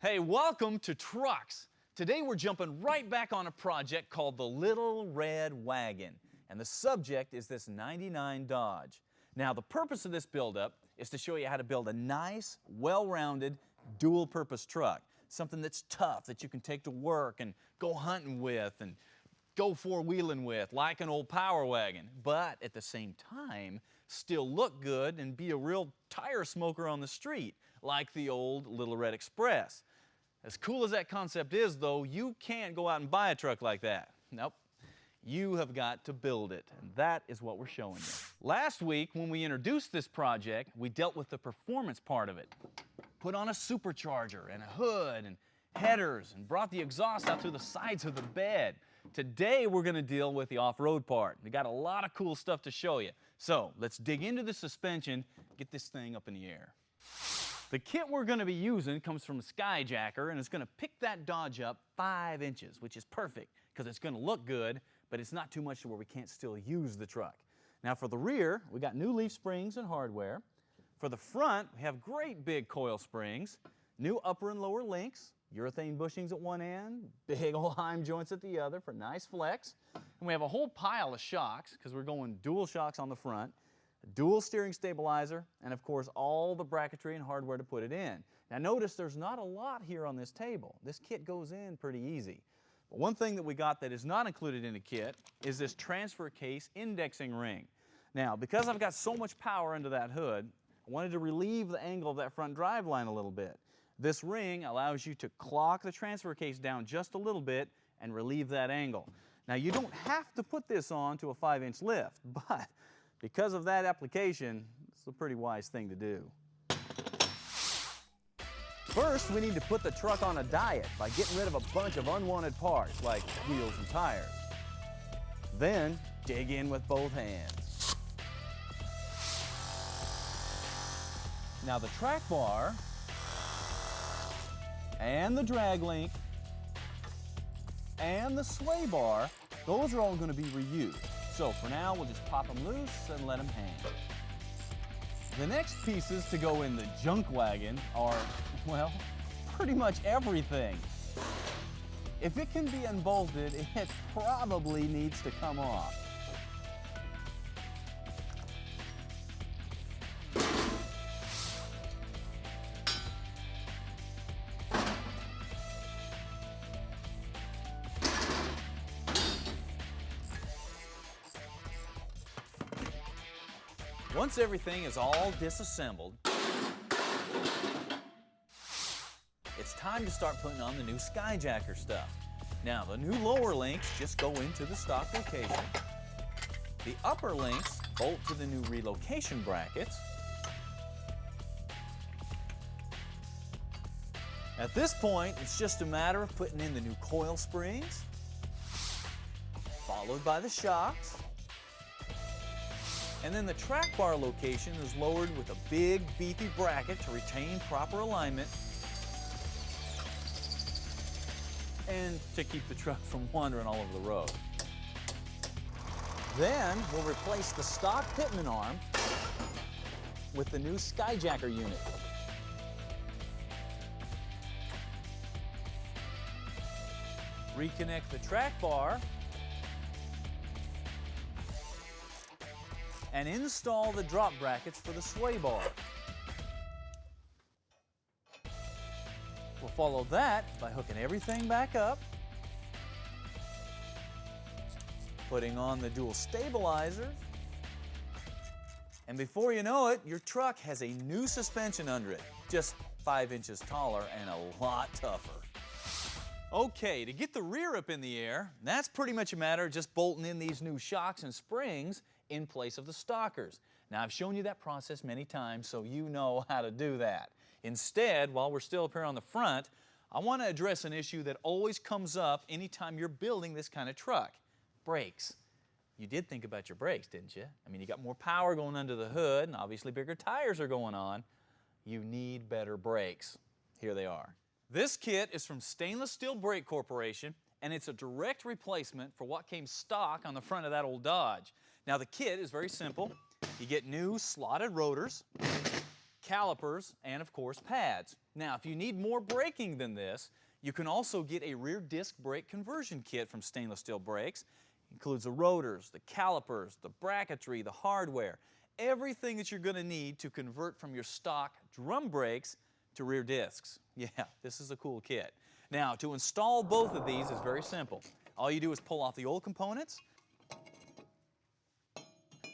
Hey, welcome to Trucks. Today we're jumping right back on a project called the Little Red Wagon, and the subject is this '99 Dodge. Now, the purpose of this build-up is to show you how to build a nice, well-rounded, dual-purpose truck, something that's tough, that you can take to work and go hunting with and go four-wheeling with, like an old Power Wagon, but at the same time, still look good and be a real tire smoker on the street, like the old Little Red Express. As cool as that concept is, though, you can't go out and buy a truck like that. Nope. You have got to build it, and that is what we're showing you. Last week, when we introduced this project, we dealt with the performance part of it. Put on a supercharger and a hood and headers and brought the exhaust out through the sides of the bed. Today, we're going to deal with the off-road part. We got a lot of cool stuff to show you. So let's dig into the suspension, get this thing up in the air. The kit we're going to be using comes from Skyjacker, and it's going to pick that Dodge up 5 inches, which is perfect because it's going to look good, but it's not too much to where we can't still use the truck. Now for the rear, we got new leaf springs and hardware. For the front, we have great big coil springs, new upper and lower links, urethane bushings at one end, big old Heim joints at the other for nice flex. And we have a whole pile of shocks because we're going dual shocks on the front, a dual steering stabilizer, and of course all the bracketry and hardware to put it in. Now notice there's not a lot here on this table. This kit goes in pretty easy. But one thing that we got that is not included in the kit is this transfer case indexing ring. Now because I've got so much power into that hood, I wanted to relieve the angle of that front drive line a little bit. This ring allows you to clock the transfer case down just a little bit and relieve that angle. Now you don't have to put this on to a 5-inch lift, but because of that application, it's a pretty wise thing to do. First, we need to put the truck on a diet by getting rid of a bunch of unwanted parts like wheels and tires. Then, dig in with both hands. Now the track bar and the drag link and the sway bar, those are all going to be reused. So for now, we'll just pop them loose and let them hang. The next pieces to go in the junk wagon are, well, pretty much everything. If it can be unbolted, it probably needs to come off. Once everything is all disassembled, it's time to start putting on the new Skyjacker stuff. Now, the new lower links just go into the stock location. The upper links bolt to the new relocation brackets. At this point, it's just a matter of putting in the new coil springs, followed by the shocks. And then the track bar location is lowered with a big, beefy bracket to retain proper alignment and to keep the truck from wandering all over the road. Then we'll replace the stock pitman arm with the new Skyjacker unit. Reconnect the track bar and install the drop brackets for the sway bar. We'll follow that by hooking everything back up, putting on the dual stabilizers, and before you know it, your truck has a new suspension under it, just 5 inches taller and a lot tougher. Okay, to get the rear up in the air, that's pretty much a matter of just bolting in these new shocks and springs in place of the stalkers. Now, I've shown you that process many times, so you know how to do that. Instead, while we're still up here on the front, I want to address an issue that always comes up anytime you're building this kind of truck: brakes. You did think about your brakes, didn't you? I mean, you got more power going under the hood, and obviously bigger tires are going on. You need better brakes. Here they are. This kit is from Stainless Steel Brake Corporation, and it's a direct replacement for what came stock on the front of that old Dodge. Now the kit is very simple. You get new slotted rotors, calipers, and of course pads. Now, if you need more braking than this, you can also get a rear disc brake conversion kit from Stainless Steel Brakes. It includes the rotors, the calipers, the bracketry, the hardware, everything that you're going to need to convert from your stock drum brakes to rear discs. Yeah, this is a cool kit. Now, to install both of these is very simple. All you do is pull off the old components,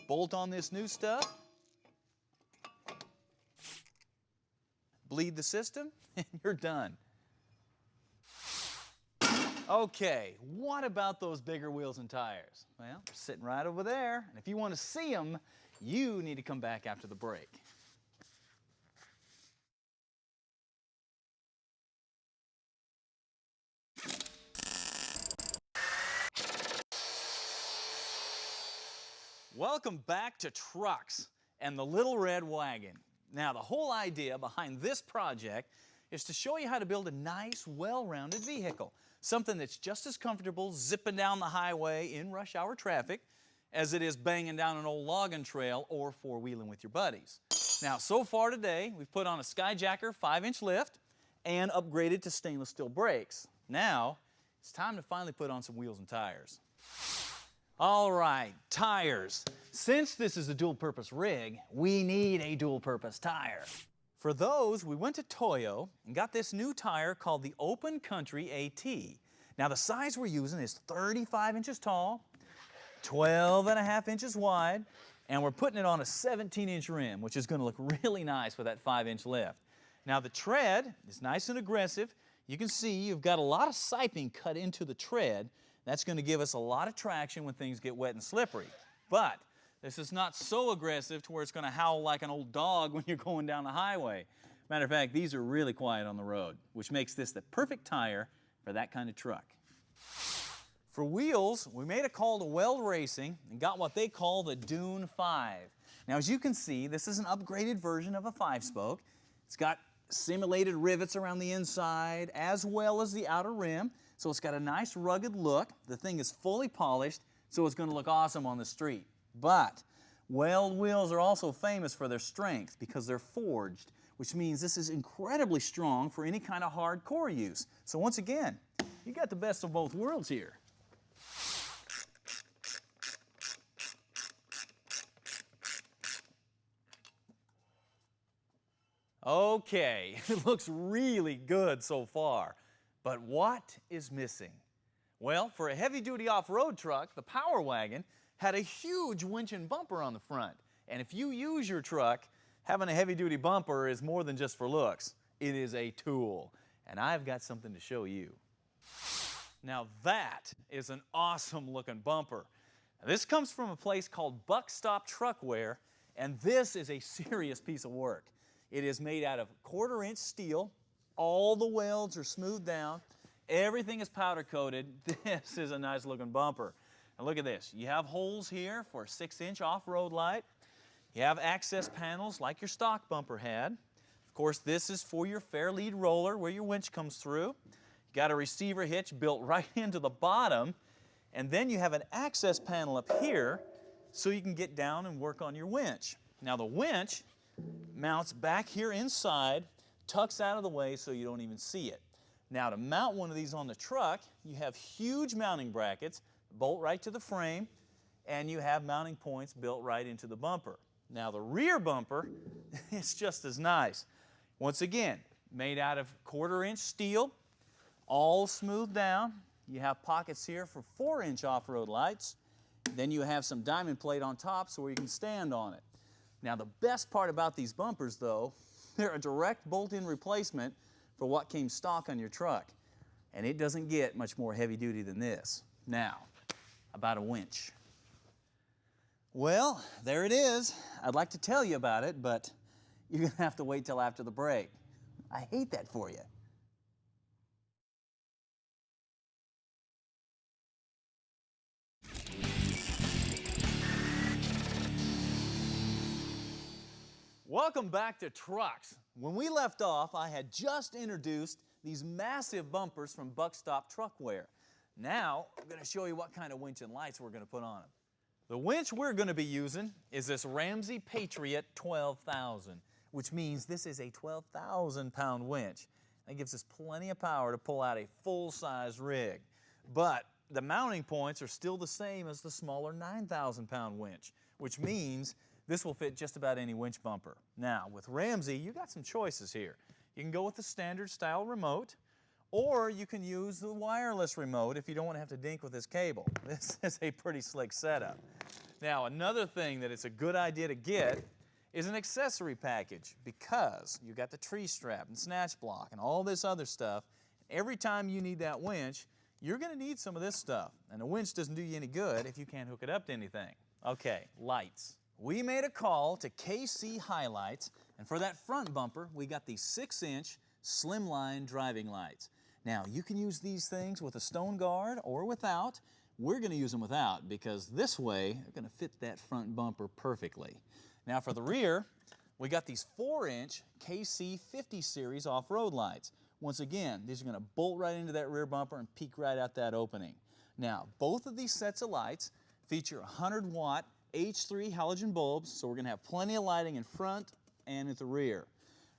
bolt on this new stuff, bleed the system, and you're done. Okay, what about those bigger wheels and tires? Well, they're sitting right over there, and if you want to see them, you need to come back after the break. Welcome back to Trucks and the Little Red Wagon. Now, the whole idea behind this project is to show you how to build a nice, well-rounded vehicle. Something that's just as comfortable zipping down the highway in rush hour traffic as it is banging down an old logging trail or four-wheeling with your buddies. Now, so far today, we've put on a Skyjacker 5-inch lift and upgraded to stainless steel brakes. Now, it's time to finally put on some wheels and tires. All right, tires. Since this is a dual-purpose rig, we need a dual-purpose tire. For those, we went to Toyo and got this new tire called the Open Country AT. Now, the size we're using is 35 inches tall, 12.5 inches wide, and we're putting it on a 17-inch rim, which is going to look really nice with that 5-inch lift. Now, the tread is nice and aggressive. You can see you've got a lot of siping cut into the tread. That's going to give us a lot of traction when things get wet and slippery. But this is not so aggressive to where it's going to howl like an old dog when you're going down the highway. Matter of fact, these are really quiet on the road, which makes this the perfect tire for that kind of truck. For wheels, we made a call to Weld Racing and got what they call the Dune 5. Now, as you can see, this is an upgraded version of a 5-spoke. It's got simulated rivets around the inside as well as the outer rim. So it's got a nice rugged look. The thing is fully polished, so it's going to look awesome on the street. But Weld wheels are also famous for their strength because they're forged, which means this is incredibly strong for any kind of hardcore use. So once again, you got the best of both worlds here. Okay, it looks really good so far. But what is missing? Well, for a heavy-duty off-road truck, the Power Wagon had a huge winch and bumper on the front. And if you use your truck, having a heavy-duty bumper is more than just for looks. It is a tool. And I've got something to show you. Now that is an awesome-looking bumper. Now, this comes from a place called Buck Stop Truckware, and this is a serious piece of work. It is made out of 1/4-inch steel. All the welds are smoothed down. Everything is powder coated. This is a nice looking bumper. And look at this. You have holes here for a 6-inch off-road light. You have access panels like your stock bumper had. Of course, this is for your fair lead roller where your winch comes through. You got a receiver hitch built right into the bottom. And then you have an access panel up here so you can get down and work on your winch. Now the winch mounts back here inside, tucks out of the way so you don't even see it. Now to mount one of these on the truck, you have huge mounting brackets, bolt right to the frame, and you have mounting points built right into the bumper. Now the rear bumper is just as nice. Once again, made out of 1/4-inch steel, all smoothed down. You have pockets here for 4-inch off-road lights. Then you have some diamond plate on top so where you can stand on it. Now the best part about these bumpers though, they're a direct bolt-in replacement for what came stock on your truck. And it doesn't get much more heavy duty than this. Now, about a winch. Well, there it is. I'd like to tell you about it, but you're going to have to wait till after the break. I hate that for you. Welcome back to Trucks. When we left off, I had just introduced these massive bumpers from Buck Stop Truckware. Now, I'm going to show you what kind of winch and lights we're going to put on them. The winch we're going to be using is this Ramsey Patriot 12,000, which means this is a 12,000-pound winch. That gives us plenty of power to pull out a full-size rig. But the mounting points are still the same as the smaller 9,000-pound winch, which means this will fit just about any winch bumper. Now, with Ramsey, you got some choices here. You can go with the standard style remote, or you can use the wireless remote if you don't want to have to dink with this cable. This is a pretty slick setup. Now, another thing that it's a good idea to get is an accessory package, because you got the tree strap and snatch block and all this other stuff. Every time you need that winch, you're going to need some of this stuff. And a winch doesn't do you any good if you can't hook it up to anything. Okay, lights. We made a call to KC Highlights, and for that front bumper, we got these 6-inch slimline driving lights. Now, you can use these things with a stone guard or without. We're going to use them without, because this way, they're going to fit that front bumper perfectly. Now, for the rear, we got these 4-inch KC 50 series off-road lights. Once again, these are going to bolt right into that rear bumper and peek right out that opening. Now, both of these sets of lights feature 100-watt H3 halogen bulbs, so we're going to have plenty of lighting in front and at the rear.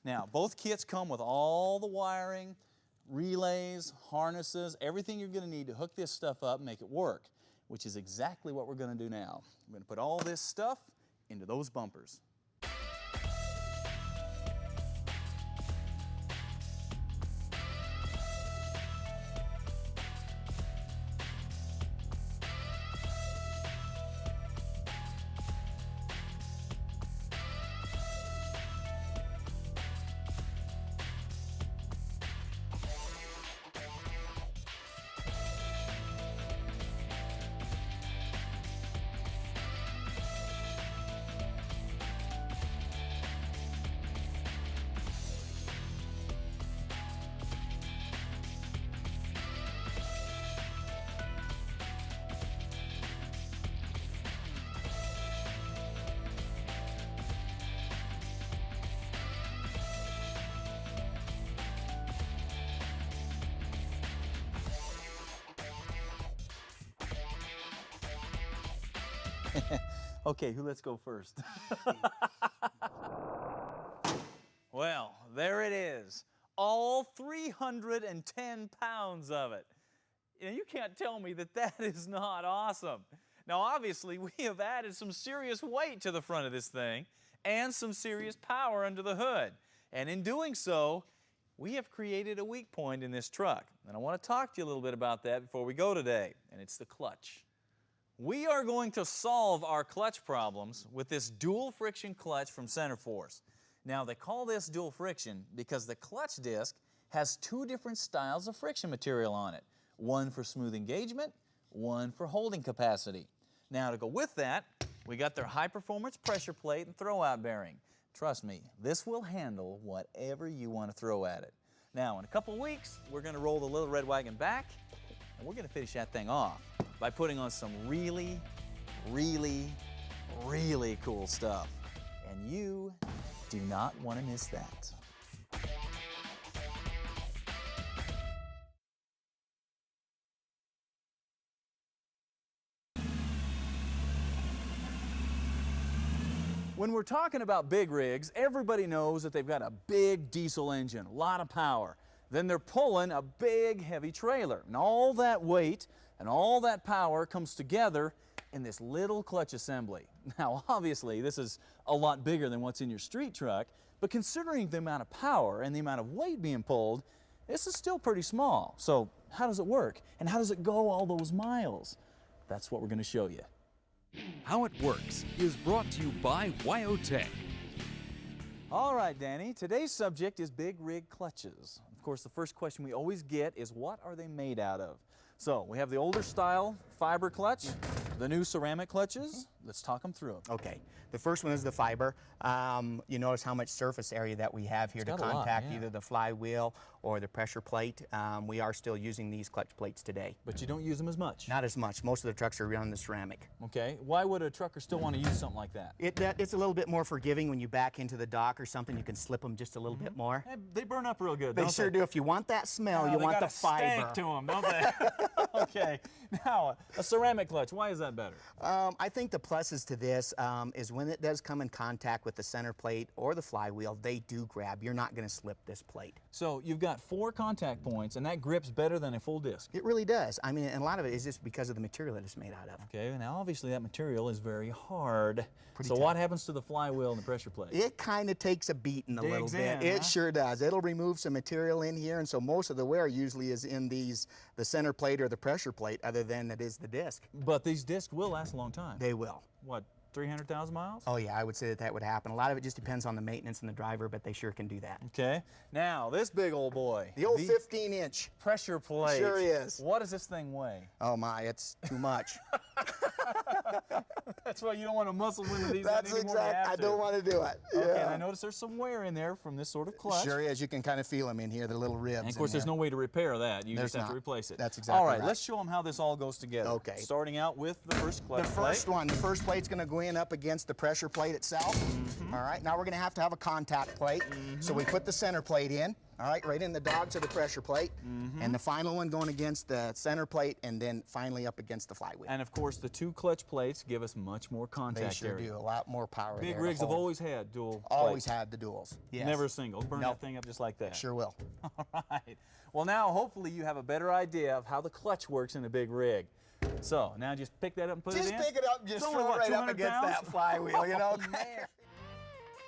Now, both kits come with all the wiring, relays, harnesses, everything you're going to need to hook this stuff up and make it work, which is exactly what we're going to do now. We're going to put all this stuff into those bumpers. Okay, let's go first? Well, there it is. All 310 pounds of it. You can't tell me that that is not awesome. Now, obviously, we have added some serious weight to the front of this thing and some serious power under the hood. And in doing so, we have created a weak point in this truck. And I want to talk to you a little bit about that before we go today, and it's the clutch. We are going to solve our clutch problems with this dual friction clutch from Centerforce. Now, they call this dual friction because the clutch disc has 2 different styles of friction material on it. One for smooth engagement, one for holding capacity. Now, to go with that, we got their high-performance pressure plate and throw-out bearing. Trust me, this will handle whatever you want to throw at it. Now, in a couple weeks, we're going to roll the Little Red Wagon back, and we're going to finish that thing off by putting on some really, really, really cool stuff. And you do not want to miss that. When we're talking about big rigs, everybody knows that they've got a big diesel engine, a lot of power. Then they're pulling a big, heavy trailer. And all that weight and all that power comes together in this little clutch assembly. Now, obviously, this is a lot bigger than what's in your street truck, but considering the amount of power and the amount of weight being pulled, this is still pretty small. So how does it work? And how does it go all those miles? That's what we're going to show you. How It Works is brought to you by Wyotech. All right, Danny, today's subject is big rig clutches. Of course, the first question we always get is, what are they made out of? So we have the older style fiber clutch, the new ceramic clutches. Let's talk them through. Okay, the first one is the fiber. You notice how much surface area that we have here to contact either the flywheel or the pressure plate. We are still using these clutch plates today. But you don't use them as much? Not as much. Most of the trucks are running the ceramic. Okay, why would a trucker still want to use something like that? It's a little bit more forgiving when you back into the dock or something. You can slip them just a little bit more. They burn up real good, They sure do. If you want that smell, you want the fiber. They got a stank to them, don't they? Okay. Now, a ceramic clutch, why is that better? I think the pluses to this is when it does come in contact with the center plate or the flywheel, they do grab. You're not going to slip this plate. So you've got 4 contact points, and that grips better than a full disc. It really does. I mean, and a lot of it is just because of the material that it's made out of. Okay, now obviously that material is very hard. Pretty so tough. what happens to the flywheel and the pressure plate? It kind of takes a beating a little Digs bit. in, It huh? sure does. It'll remove some material in here, and so most of the wear usually is in the center plate or the pressure plate, other than it is the disc. But these discs will last a long time. They will. What, 300,000 miles? Oh yeah, I would say that would happen. A lot of it just depends on the maintenance and the driver, but they sure can do that. Okay. Now, this big old boy. The old 15-inch. Pressure plate. Sure is. What does this thing weigh? Oh my, it's too much. That's why you don't want to muscle into these That's anymore than you exact. have I to. don't want to do it. Okay, and Yeah. I notice there's some wear in there from this sort of clutch. Sure is. You can kind of feel them in here, the little ribs. And of course, in there's there. no way to repair that. You There's just have to not. replace it. That's exactly All right, right. let's show them how this all goes together. Okay. Starting out with the first clutch The first one, the first plate's going to go in up against the pressure plate itself. All right, now we're going to have a contact plate. So we put the center plate in, all right in the dogs of the pressure plate, and the final one going against the center plate, and then finally up against the flywheel. And of course, the 2 clutch plates give us much more They contact sure area. do. A lot more power Big there to rigs have hold. always had dual Always plates. had the duals. Yes. Never a single. Burn Nope. that thing up just like that. Sure will. All right. Well, now hopefully you have a better idea of how the clutch works in a big rig. So now just pick that up and put Just it in. pick it up and just It's only, throw it what, right up 200 against pounds? that flywheel, you know?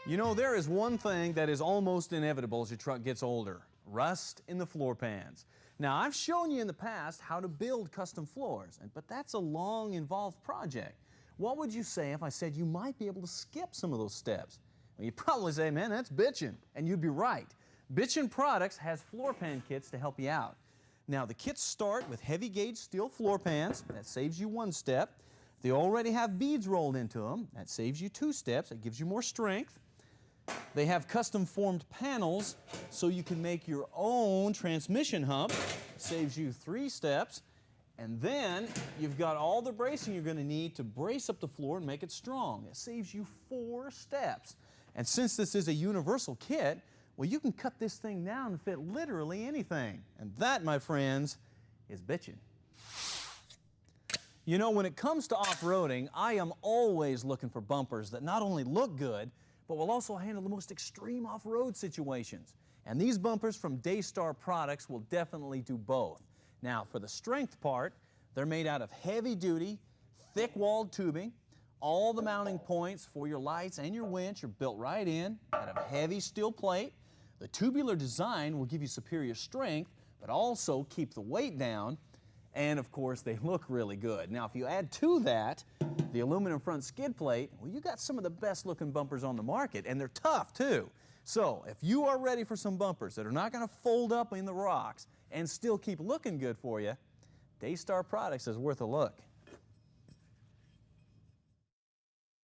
You know, there is one thing that is almost inevitable as your truck gets older: rust in the floor pans. Now, I've shown you in the past how to build custom floors, but that's a long, involved project. What would you say if I said you might be able to skip some of those steps? Well, you'd probably say, man, that's bitchin', and you'd be right. Bitchin' Products has floor pan kits to help you out. Now, the kits start with heavy gauge steel floor pans. That saves you 1 step. They already have beads rolled into them. That saves you 2 steps. It gives you more strength. They have custom formed panels so you can make your own transmission hump. Saves you 3 steps. And then you've got all the bracing you're going to need to brace up the floor and make it strong. It saves you 4 steps. And since this is a universal kit, well, you can cut this thing down and fit literally anything. And that, my friends, is bitchin'. You know, when it comes to off-roading, I am always looking for bumpers that not only look good, but will also handle the most extreme off-road situations. And these bumpers from Daystar Products will definitely do both. Now, for the strength part, they're made out of heavy-duty, thick-walled tubing. All the mounting points for your lights and your winch are built right in out of heavy steel plate. The tubular design will give you superior strength, but also keep the weight down. And of course, they look really good. Now, if you add to that the aluminum front skid plate, well, you got some of the best looking bumpers on the market, and they're tough too. So if you are ready for some bumpers that are not going to fold up in the rocks and still keep looking good for you, Daystar Products is worth a look.